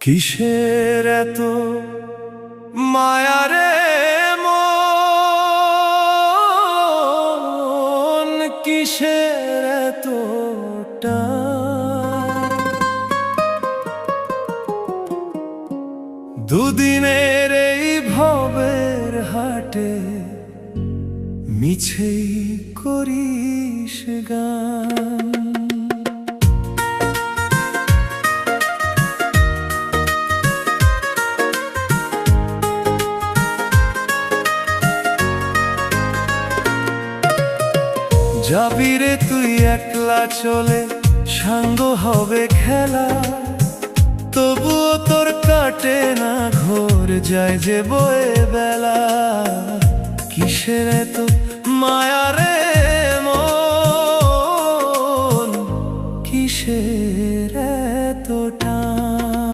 কিসের এত মায়া রে মন, কিসের এত টান? দুদিনের এই ভবের হাটে মিছেই করিস গান। যাবি রে তুই একলা চলে, সাঙ্গ হবে খেলা, তবুও তোর কাটে না ঘোর, যায় যে বয়ে বেলা। কিসের এত মায়া রে